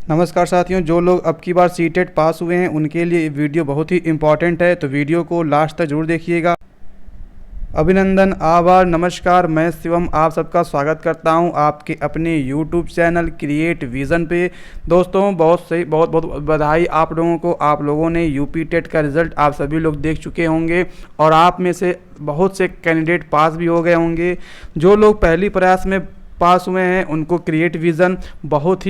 नमस्कार साथियों, जो लोग अब की बार सीटेट पास हुए हैं उनके लिए ये वीडियो बहुत ही इम्पॉर्टेंट है, तो वीडियो को लास्ट तक जरूर देखिएगा। अभिनंदन, आभार, नमस्कार। मैं शिवम आप सबका स्वागत करता हूं आपके अपने YouTube चैनल क्रिएट विज़न पे। दोस्तों बहुत बहुत बहुत बधाई आप लोगों को। आप लोगों ने यूपी टेट का रिज़ल्ट आप सभी लोग देख चुके होंगे और आप में से बहुत से कैंडिडेट पास भी हो गए होंगे। जो लोग पहली प्रयास में पास हुए हैं उनको क्रिएट विज़न बहुत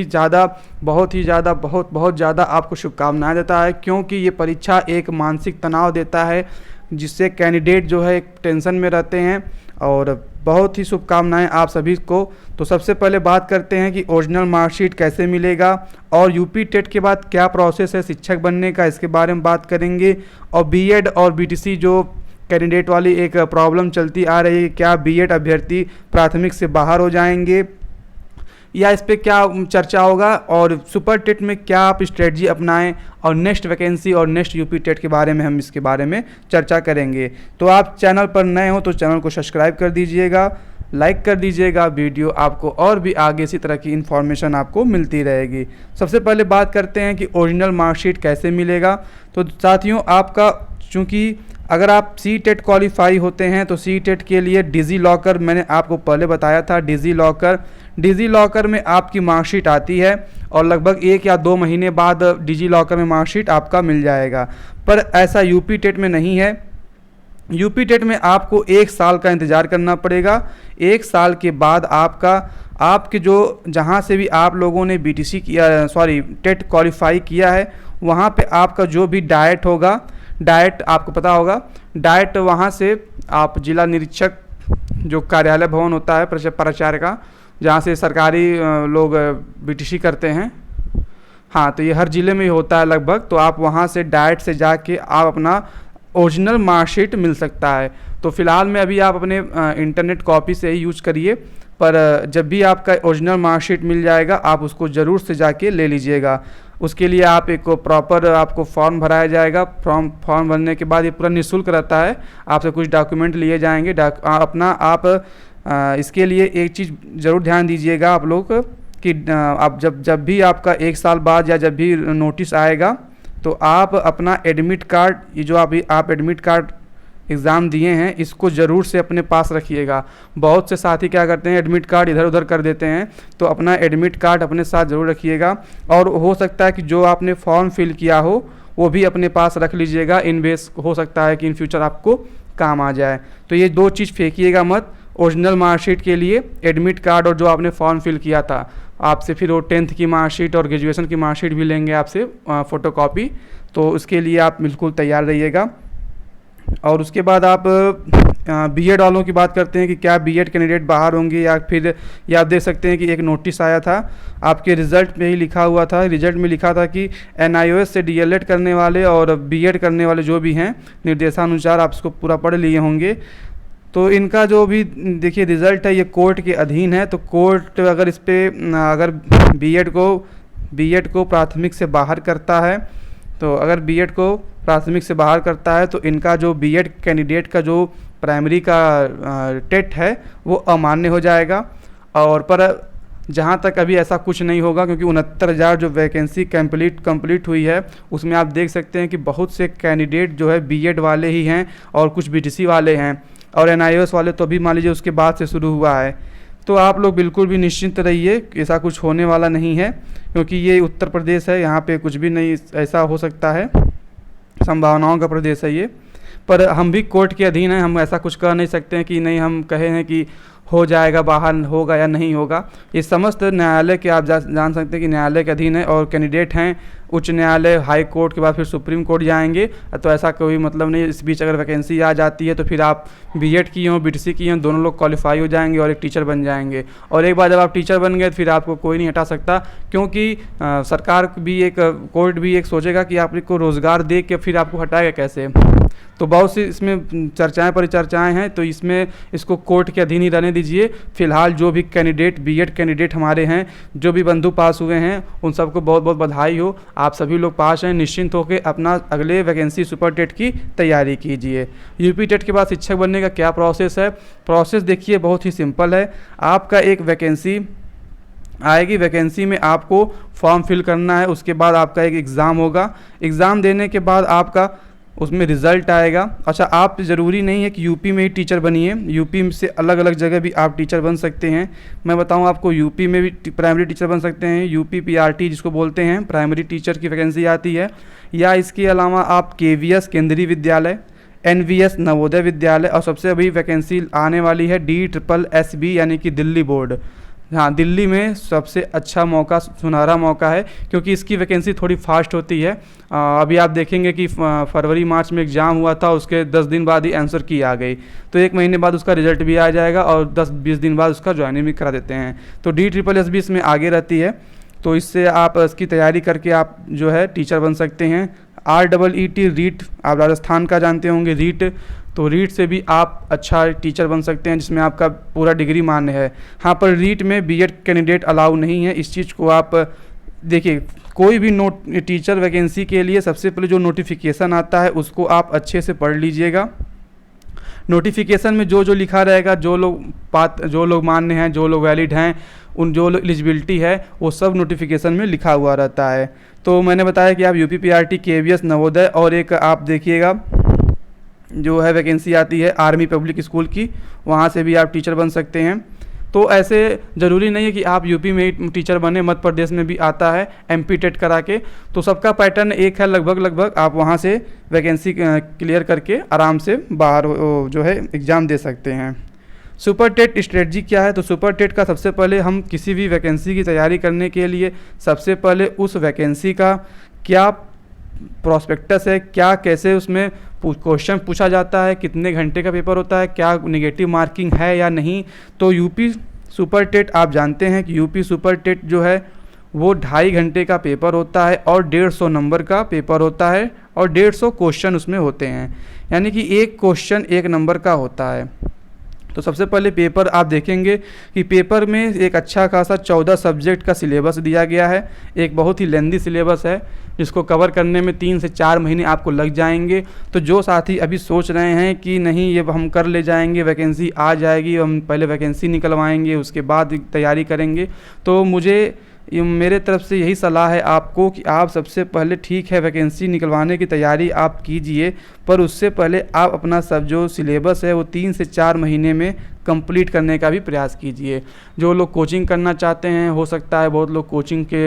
ज़्यादा आपको शुभकामनाएं देता है, क्योंकि ये परीक्षा एक मानसिक तनाव देता है जिससे कैंडिडेट जो है एक टेंशन में रहते हैं। और बहुत ही शुभकामनाएं आप सभी को। तो सबसे पहले बात करते हैं कि ओरिजिनल मार्कशीट कैसे मिलेगा और यूपी टेट के बाद क्या प्रोसेस है शिक्षक बनने का, इसके बारे में बात करेंगे। और बीएड और बीटीसी जो कैंडिडेट वाली एक प्रॉब्लम चलती आ रही है, क्या बीएड अभ्यर्थी प्राथमिक से बाहर हो जाएंगे या इस पे क्या चर्चा होगा, और सुपर टेट में क्या आप स्ट्रेटजी अपनाएं, और नेक्स्ट वैकेंसी और नेक्स्ट यूपी टेट के बारे में हम इसके बारे में चर्चा करेंगे। तो आप चैनल पर नए हो तो चैनल को सब्सक्राइब कर दीजिएगा, लाइक कर दीजिएगा वीडियो, आपको और भी आगे इसी तरह की इन्फॉर्मेशन आपको मिलती रहेगी। सबसे पहले बात करते हैं कि ओरिजिनल मार्कशीट कैसे मिलेगा। तो साथियों, आपका चूँकि अगर आप सी टेट क्वालिफाई होते हैं तो सी टेट के लिए डिजी लॉकर, मैंने आपको पहले बताया था, डिजी लॉकर में आपकी मार्कशीट आती है और लगभग 1 या 2 महीने बाद डिजी लॉकर में मार्कशीट आपका मिल जाएगा। पर ऐसा यूपी टेट में नहीं है। यूपी टेट में आपको 1 साल का इंतज़ार करना पड़ेगा। 1 साल के बाद आपके जो जहाँ से भी आप लोगों ने बीटीसी किया, टेट क्वालिफाई किया है, वहाँ पे आपका जो भी डाइट होगा, डाइट आपको पता होगा, डाइट वहाँ से आप जिला निरीक्षक जो कार्यालय भवन होता है प्राचार्य का, जहाँ से सरकारी लोग बीटीसी करते हैं, हाँ, तो ये हर ज़िले में ही होता है लगभग। तो आप वहाँ से डाइट से जाके आप अपना ओरिजिनल मार्कशीट मिल सकता है। तो फ़िलहाल में अभी आप अपने इंटरनेट कॉपी से ही यूज करिए, पर जब भी आपका ओरिजिनल मार्कशीट मिल जाएगा आप उसको ज़रूर से जाके ले लीजिएगा। उसके लिए आप एक प्रॉपर आपको फॉर्म भराया जाएगा। फॉर्म भरने के बाद ये पूरा निःशुल्क रहता है, आपसे कुछ डॉक्यूमेंट लिए जाएंगे। इसके लिए एक चीज़ ज़रूर ध्यान दीजिएगा आप लोग कि आप जब भी आपका 1 साल बाद या जब भी नोटिस आएगा तो आप अपना एडमिट कार्ड, ये जो आप एडमिट कार्ड एग्ज़ाम दिए हैं, इसको ज़रूर से अपने पास रखिएगा। बहुत से साथी क्या करते हैं, एडमिट कार्ड इधर उधर कर देते हैं, तो अपना एडमिट कार्ड अपने साथ ज़रूर रखिएगा। और हो सकता है कि जो आपने फॉर्म फिल किया हो वो भी अपने पास रख लीजिएगा, इन बेस हो सकता है कि इन फ्यूचर आपको काम आ जाए। तो ये 2 चीज़ फेंकिएगा मत। ओरिजिनल मार्कशीट के लिए एडमिट कार्ड और जो आपने फॉर्म फिल किया था, आपसे फिर वो 10th की मार्कशीट और ग्रेजुएशन की मार्कशीट भी लेंगे आपसे फ़ोटोकॉपी। तो उसके लिए आप बिल्कुल तैयार रहिएगा। और उसके बाद आप बीएड वालों की बात करते हैं कि क्या बीएड कैंडिडेट बाहर होंगे, या फिर ये आप देख सकते हैं कि एक नोटिस आया था आपके रिज़ल्ट में ही लिखा हुआ था, रिजल्ट में लिखा था कि एनआईओएस से डीएलएड करने वाले और बीएड करने वाले जो भी हैं, निर्देशानुसार आप इसको पूरा पढ़ लिए होंगे। तो इनका जो भी देखिए रिज़ल्ट है ये कोर्ट के अधीन है। तो कोर्ट अगर इस पर अगर बीएड को प्राथमिक से बाहर करता है, तो अगर बीएड को प्राथमिक से बाहर करता है तो इनका जो बीएड कैंडिडेट का जो प्राइमरी का टेट है वो अमान्य हो जाएगा। और पर जहाँ तक अभी ऐसा कुछ नहीं होगा, क्योंकि 69,000 जो वैकेंसी कंप्लीट हुई है उसमें आप देख सकते हैं कि बहुत से कैंडिडेट जो है बीएड वाले ही हैं और कुछ बीटीसी वाले हैं, और एनआईओएस वाले तो अभी मान लीजिए उसके बाद से शुरू हुआ है। तो आप लोग बिल्कुल भी निश्चिंत रहिए, ऐसा कुछ होने वाला नहीं है, क्योंकि ये उत्तर प्रदेश है, यहाँ पे कुछ भी नहीं ऐसा हो सकता है, संभावनाओं का प्रदेश है ये। पर हम भी कोर्ट के अधीन हैं, हम ऐसा कुछ कह नहीं सकते हैं कि नहीं, हम कहे हैं कि हो जाएगा, बाहर होगा या नहीं होगा। ये समस्त न्यायालय के आप जान सकते हैं कि न्यायालय के अधीन है, और कैंडिडेट हैं उच्च न्यायालय, हाई कोर्ट के बाद फिर सुप्रीम कोर्ट जाएंगे। तो ऐसा कोई मतलब नहीं, इस बीच अगर वैकेंसी आ जाती है तो फिर आप बीएड किए हों, बीटीसी किए हों, दोनों लोग क्वालिफाई हो जाएंगे और एक टीचर बन जाएंगे। और एक बार जब आप टीचर बन गए तो फिर आपको कोई नहीं हटा सकता, क्योंकि सरकार भी एक, कोर्ट भी एक सोचेगा कि आपको रोज़गार दे के फिर आपको हटाएगा कैसे। तो बहुत सी इसमें चर्चाएं परिचर्चाएं हैं, तो इसमें इसको कोर्ट के अधीन ही रहने दीजिए। फिलहाल जो भी कैंडिडेट बीएड कैंडिडेट हमारे हैं, जो भी बंधु पास हुए हैं, उन सबको बहुत बहुत बधाई हो। आप सभी लोग पास हैं, निश्चिंत होकर अपना अगले वैकेंसी सुपर टेट की तैयारी कीजिए। यूपी टेट के बाद शिक्षक बनने का क्या प्रोसेस है? प्रोसेस देखिए बहुत ही सिंपल है। आपका एक वैकेंसी आएगी वैकेंसी में आपको फॉर्म फिल करना है, उसके बाद आपका एक एग्ज़ाम होगा, एग्ज़ाम देने के बाद आपका उसमें रिज़ल्ट आएगा। अच्छा, आप ज़रूरी नहीं है कि यूपी में ही टीचर बनिए, यूपी से अलग अलग जगह भी आप टीचर बन सकते हैं। मैं बताऊं आपको, यूपी में भी प्राइमरी टीचर बन सकते हैं, यूपी पीआरटी जिसको बोलते हैं, प्राइमरी टीचर की वैकेंसी आती है। या इसके अलावा आप केवीएस केंद्रीय विद्यालय, एनवीएस नवोदय विद्यालय, और सबसे अभी वैकेंसी आने वाली है DSSB यानी कि दिल्ली बोर्ड। हाँ, दिल्ली में सबसे अच्छा मौका, सुनहरा मौका है, क्योंकि इसकी वैकेंसी थोड़ी फास्ट होती है। अभी आप देखेंगे कि फरवरी मार्च में एग्ज़ाम हुआ था, उसके 10 दिन बाद ही आंसर की आ गई, तो 1 महीने बाद उसका रिजल्ट भी आ जाएगा और 10-20 दिन बाद उसका ज्वाइनिंग भी करा देते हैं। तो DSSB इसमें आगे रहती है, तो इससे आप इसकी तैयारी करके आप जो है टीचर बन सकते हैं। REET रीट, आप राजस्थान का जानते होंगे रीट, तो रीट से भी आप अच्छा टीचर बन सकते हैं, जिसमें आपका पूरा डिग्री मान्य है। हाँ, पर रीट में बीएड कैंडिडेट अलाउ नहीं है, इस चीज़ को आप देखिए। कोई भी टीचर वैकेंसी के लिए सबसे पहले जो नोटिफिकेशन आता है उसको आप अच्छे से पढ़ लीजिएगा। नोटिफिकेशन में जो जो लिखा रहेगा, जो लोग मान्य हैं, जो लोग वैलिड हैं, उन जो एलिजिबिलिटी है, वो सब नोटिफिकेशन में लिखा हुआ रहता है। तो मैंने बताया कि आप यूपी पीआरटी, केवीएस नवोदय, और एक आप देखिएगा जो है वैकेंसी आती है आर्मी पब्लिक स्कूल की, वहाँ से भी आप टीचर बन सकते हैं। तो ऐसे ज़रूरी नहीं है कि आप यूपी में ही टीचर बने, मध्य प्रदेश में भी आता है MP टेट करा के, तो सबका पैटर्न एक है लगभग। आप वहाँ से वैकेंसी क्लियर करके आराम से बाहर जो है एग्ज़ाम दे सकते हैं। सुपर टेट स्ट्रेटजी क्या है? तो सुपर टेट का सबसे पहले हम किसी भी वैकेंसी की तैयारी करने के लिए सबसे पहले उस वैकेंसी का क्या प्रोस्पेक्टस है, क्या कैसे उसमें क्वेश्चन पूछा जाता है, कितने घंटे का पेपर होता है, क्या नेगेटिव मार्किंग है या नहीं। तो यूपी सुपर टेट आप जानते हैं कि यूपी सुपर टेट जो है वो 2.5 घंटे का पेपर होता है और 150 नंबर का पेपर होता है और 150 क्वेश्चन उसमें होते हैं, यानी कि एक क्वेश्चन 1 नंबर का होता है। तो सबसे पहले पेपर आप देखेंगे कि पेपर में एक अच्छा खासा 14 सब्जेक्ट का सिलेबस दिया गया है, एक बहुत ही लेंदी सिलेबस है जिसको कवर करने में 3 से 4 महीने आपको लग जाएंगे। तो जो साथी अभी सोच रहे हैं कि नहीं ये हम कर ले जाएंगे, वैकेंसी आ जाएगी, हम पहले वैकेंसी निकलवाएंगे उसके बाद तैयारी करेंगे, तो मेरे तरफ से यही सलाह है आपको कि आप सबसे पहले ठीक है वैकेंसी निकलवाने की तैयारी आप कीजिए, पर उससे पहले आप अपना सब जो सिलेबस है वो 3 से 4 महीने में कंप्लीट करने का भी प्रयास कीजिए। जो लोग कोचिंग करना चाहते हैं, हो सकता है बहुत लोग कोचिंग के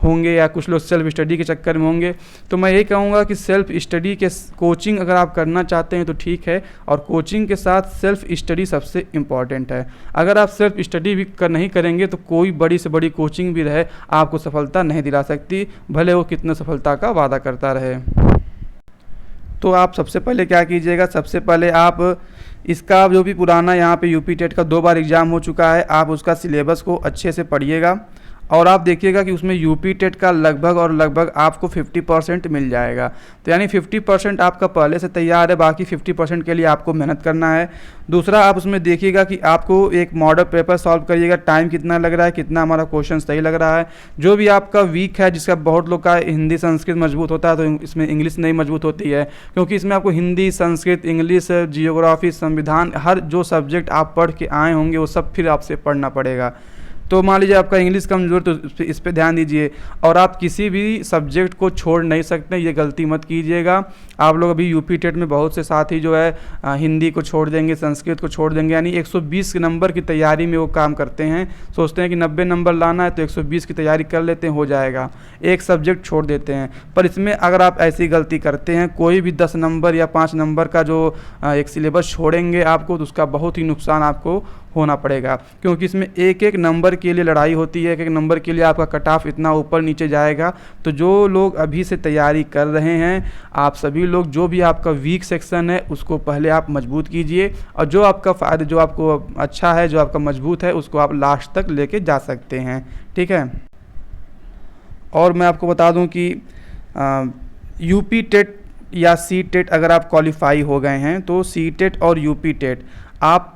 होंगे या कुछ लोग सेल्फ स्टडी के चक्कर में होंगे, तो मैं यही कहूँगा कि सेल्फ स्टडी के कोचिंग अगर आप करना चाहते हैं तो ठीक है, और कोचिंग के साथ सेल्फ स्टडी सबसे इम्पॉर्टेंट है। अगर आप सेल्फ स्टडी भी नहीं करेंगे तो कोई बड़ी से बड़ी कोचिंग भी रहे आपको सफलता नहीं दिला सकती, भले वो कितने सफलता का वादा करता रहे। तो आप सबसे पहले क्या कीजिएगा, सबसे पहले आप इसका जो भी पुराना यहाँ पे यूपी टेट का 2 बार एग्ज़ाम हो चुका है, आप उसका सिलेबस को अच्छे से पढ़िएगा और आप देखिएगा कि उसमें यूपी टेट का लगभग आपको 50% मिल जाएगा। तो यानी 50% आपका पहले से तैयार है, बाकी 50% के लिए आपको मेहनत करना है। दूसरा, आप उसमें देखिएगा कि आपको एक मॉडल पेपर सॉल्व करिएगा, टाइम कितना लग रहा है, कितना हमारा क्वेश्चन सही लग रहा है। जो भी आपका वीक है, जिसका बहुत लोग का हिंदी संस्कृत मजबूत होता है, तो इसमें इंग्लिश नहीं मजबूत होती है, क्योंकि इसमें आपको हिंदी, संस्कृत, इंग्लिश, जियोग्राफी, संविधान, हर जो सब्जेक्ट आप पढ़ के आए होंगे वो सब फिर आपसे पढ़ना पड़ेगा। तो मान लीजिए आपका इंग्लिश कमज़ोर, तो इस पे ध्यान दीजिए। और आप किसी भी सब्जेक्ट को छोड़ नहीं सकते, ये गलती मत कीजिएगा। आप लोग अभी यूपी टेट में बहुत से साथी जो है हिंदी को छोड़ देंगे, संस्कृत को छोड़ देंगे, यानी 120 नंबर की तैयारी में वो काम करते हैं, सोचते हैं कि 90 नंबर लाना है तो 120 की तैयारी कर लेते हैं, हो जाएगा, एक सब्जेक्ट छोड़ देते हैं। पर इसमें अगर आप ऐसी गलती करते हैं, कोई भी 10 नंबर या 5 नंबर का जो एक सिलेबस छोड़ेंगे आपको, तो उसका बहुत ही नुकसान आपको होना पड़ेगा, क्योंकि इसमें एक एक नंबर के लिए लड़ाई होती है, एक एक नंबर के लिए आपका कट ऑफ इतना ऊपर नीचे जाएगा। तो जो लोग अभी से तैयारी कर रहे हैं, आप सभी लोग जो भी आपका वीक सेक्शन है उसको पहले आप मजबूत कीजिए, और जो आपका फ़ायदा, जो आपको अच्छा है, जो आपका मजबूत है, उसको आप लास्ट तक लेके जा सकते हैं, ठीक है। और मैं आपको बता दूं कि यूपी टेट या सी टेट अगर आप क्वालिफाई हो गए हैं, तो सी टेट और यूपी टेट आप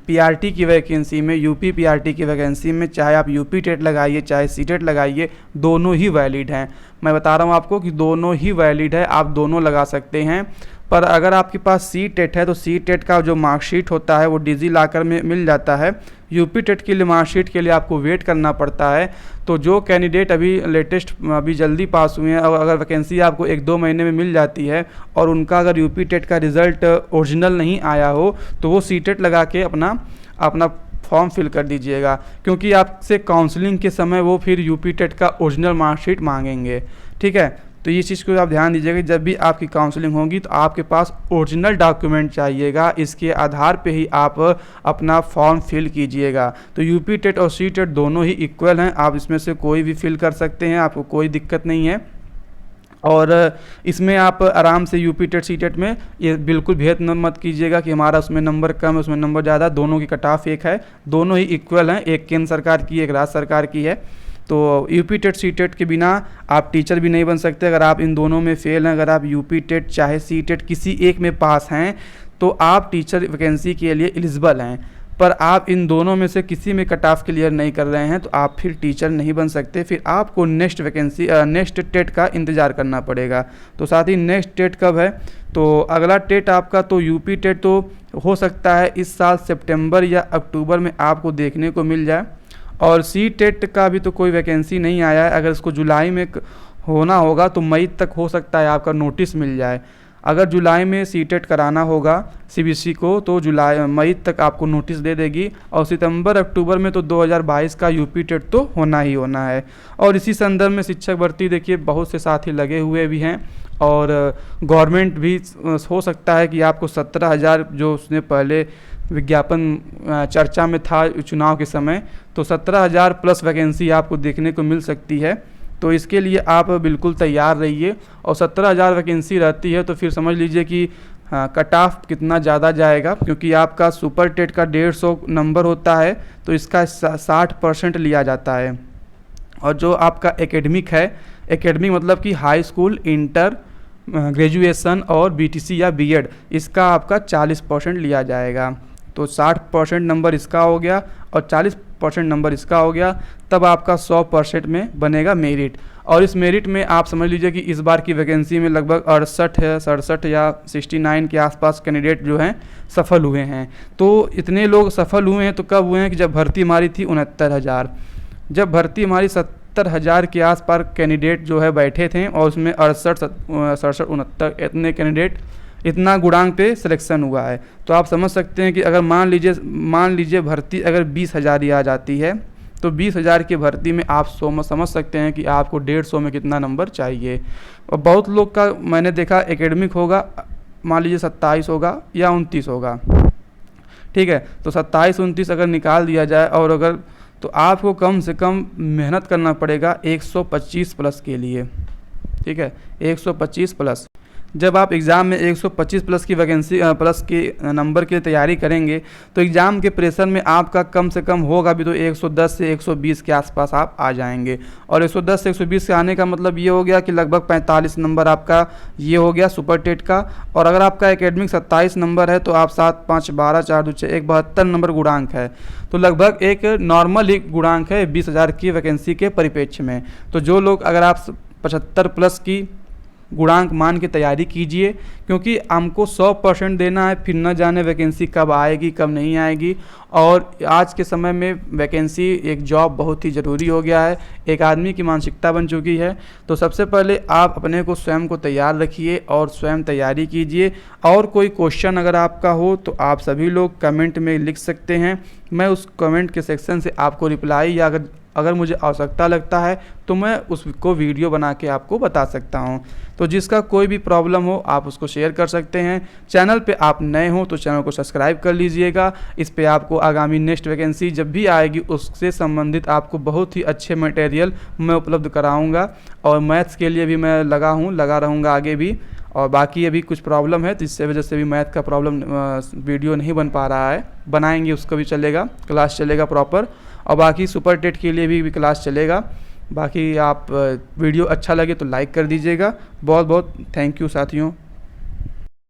पीआरटी की वैकेंसी में, यूपी पीआरटी की वैकेंसी में, चाहे आप यूपी टेट लगाइए चाहे सी टेट लगाइए, दोनों ही वैलिड हैं। मैं बता रहा हूँ आपको कि दोनों ही वैलिड है, आप दोनों लगा सकते हैं। पर अगर आपके पास सी टेट है तो सी टेट का जो मार्कशीट होता है वो डिजी लॉकर में मिल जाता है। यूपी टेट के लिए मार्कशीट के लिए आपको वेट करना पड़ता है। तो जो कैंडिडेट अभी लेटेस्ट अभी जल्दी पास हुए हैं, अगर वैकेंसी आपको 1-2 महीने में मिल जाती है और उनका अगर यूपी टेट का रिज़ल्ट ओरिजिनल नहीं आया हो तो वो सी टेट लगा के अपना फॉर्म फिल कर दीजिएगा, क्योंकि आपसे काउंसलिंग के समय वो फिर यूपी टेट का ओरिजिनल मार्कशीट मांगेंगे। ठीक है, तो ये चीज़ को आप ध्यान दीजिएगा, जब भी आपकी काउंसलिंग होगी तो आपके पास ओरिजिनल डॉक्यूमेंट चाहिएगा, इसके आधार पे ही आप अपना फॉर्म फिल कीजिएगा। तो यूपी टेट और सी टेट दोनों ही इक्वल हैं, आप इसमें से कोई भी फिल कर सकते हैं, आपको कोई दिक्कत नहीं है। और इसमें आप आराम से यूपी टेट सी टेट में ये बिल्कुल भेद मत कीजिएगा कि हमारा उसमें नंबर कम है उसमें नंबर ज़्यादा, दोनों की कट ऑफ एक है, दोनों ही इक्वल हैं, एक केंद्र सरकार की एक राज्य सरकार की है। तो यूपी टेट सी टेट के बिना आप टीचर भी नहीं बन सकते। अगर आप इन दोनों में फेल हैं, अगर आप यूपी टेट चाहे सी टेट किसी एक में पास हैं तो आप टीचर वैकेंसी के लिए एलिजिबल हैं। पर आप इन दोनों में से किसी में कट ऑफ क्लियर नहीं कर रहे हैं तो आप फिर टीचर नहीं बन सकते, फिर आपको नेक्स्ट टेट का इंतज़ार करना पड़ेगा। तो साथ ही नेक्स्ट टेट कब है, तो अगला टेट आपका तो यूपी टेट तो हो सकता है इस साल सितंबर या अक्टूबर में आपको देखने को मिल जाए। और सी टेट का भी तो कोई वैकेंसी नहीं आया है, अगर इसको जुलाई में होना होगा तो मई तक हो सकता है आपका नोटिस मिल जाए। अगर जुलाई में सी टेट कराना होगा सीबीएसई को तो मई तक आपको नोटिस दे देगी, और सितंबर अक्टूबर में तो 2022 का यूपी टेट तो होना ही होना है। और इसी संदर्भ में शिक्षक भर्ती देखिए बहुत से साथी लगे हुए भी हैं, और गवर्नमेंट भी हो सकता है कि आपको 17,000 जो उसने पहले विज्ञापन चर्चा में था चुनाव के समय, तो 17,000 प्लस वैकेंसी आपको देखने को मिल सकती है। तो इसके लिए आप बिल्कुल तैयार रहिए, और 17,000 वैकेंसी रहती है तो फिर समझ लीजिए कि कट ऑफ कितना ज़्यादा जाएगा, क्योंकि आपका सुपर टेट का 150 नंबर होता है तो इसका 60% लिया जाता है। और जो आपका एकेडमिक है, एकेडमिक मतलब कि हाई स्कूल, इंटर, ग्रेजुएशन और बीटीसी या बीएड, इसका आपका 40% लिया जाएगा। तो 60% नंबर इसका हो गया और 40% नंबर इसका हो गया, तब आपका 100% में बनेगा मेरिट। और इस मेरिट में आप समझ लीजिए कि इस बार की वैकेंसी में लगभग 67 या 69 के आसपास कैंडिडेट जो हैं सफल हुए हैं। तो इतने लोग सफल हुए हैं तो कब हुए हैं कि जब भर्ती हमारी थी 69,000, जब भर्ती हमारी 70,000 के आसपास कैंडिडेट जो है बैठे थे, और उसमें 68, 67, 69 इतने कैंडिडेट, इतना गुणांक पे सिलेक्शन हुआ है। तो आप समझ सकते हैं कि अगर मान लीजिए भर्ती अगर 20,000 ही आ जाती है तो 20,000 की भर्ती में आप समझ सकते हैं कि आपको 150 में कितना नंबर चाहिए। और बहुत लोग का मैंने देखा एकेडमिक होगा, मान लीजिए 27 होगा या 29 होगा, ठीक है, तो 27-29 अगर निकाल दिया जाए, और अगर तो आपको कम से कम मेहनत करना पड़ेगा 125 प्लस के लिए। ठीक है, 125 प्लस। जब आप एग्ज़ाम में 125 प्लस की वैकेंसी प्लस के नंबर की तैयारी करेंगे तो एग्ज़ाम के प्रेशर में आपका कम से कम होगा भी तो 110 से 120 के आसपास आप आ जाएंगे। और 110 से 120 से आने का मतलब ये हो गया कि लगभग 45 नंबर आपका ये हो गया सुपर टेट का। और अगर आपका एकेडमिक 27 नंबर है तो आप 7, 5, 12, 4, 2, 6, 1, 72 नंबर गुणांक है, तो लगभग एक नॉर्मल ही गुणांक है 20,000 की वैकेंसी के परिप्रेक्ष्य में। तो जो लोग अगर आप 75 प्लस की गुणांक मान के तैयारी कीजिए, क्योंकि हमको 100% देना है, फिर न जाने वैकेंसी कब आएगी कब नहीं आएगी। और आज के समय में वैकेंसी एक जॉब बहुत ही ज़रूरी हो गया है, एक आदमी की मानसिकता बन चुकी है। तो सबसे पहले आप अपने को स्वयं को तैयार रखिए और स्वयं तैयारी कीजिए। और कोई क्वेश्चन अगर आपका हो तो आप सभी लोग कमेंट में लिख सकते हैं, मैं उस कमेंट के सेक्शन से आपको रिप्लाई या अगर मुझे आवश्यकता लगता है तो मैं उसको वीडियो बना के आपको बता सकता हूं। तो जिसका कोई भी प्रॉब्लम हो आप उसको शेयर कर सकते हैं। चैनल पे आप नए हो तो चैनल को सब्सक्राइब कर लीजिएगा। इस पे आपको आगामी नेक्स्ट वैकेंसी जब भी आएगी उससे संबंधित आपको बहुत ही अच्छे मटेरियल मैं उपलब्ध कराऊँगा। और मैथ्स के लिए भी मैं लगा रहूँगा आगे भी। और बाकी अभी कुछ प्रॉब्लम है तो इससे वजह से भी मैथ का प्रॉब्लम वीडियो नहीं बन पा रहा है, बनाएंगे उसका भी चलेगा, क्लास चलेगा प्रॉपर। और बाकी सुपर टेट के लिए भी क्लास चलेगा। बाकी आप वीडियो अच्छा लगे तो लाइक कर दीजिएगा। बहुत बहुत थैंक यू साथियों।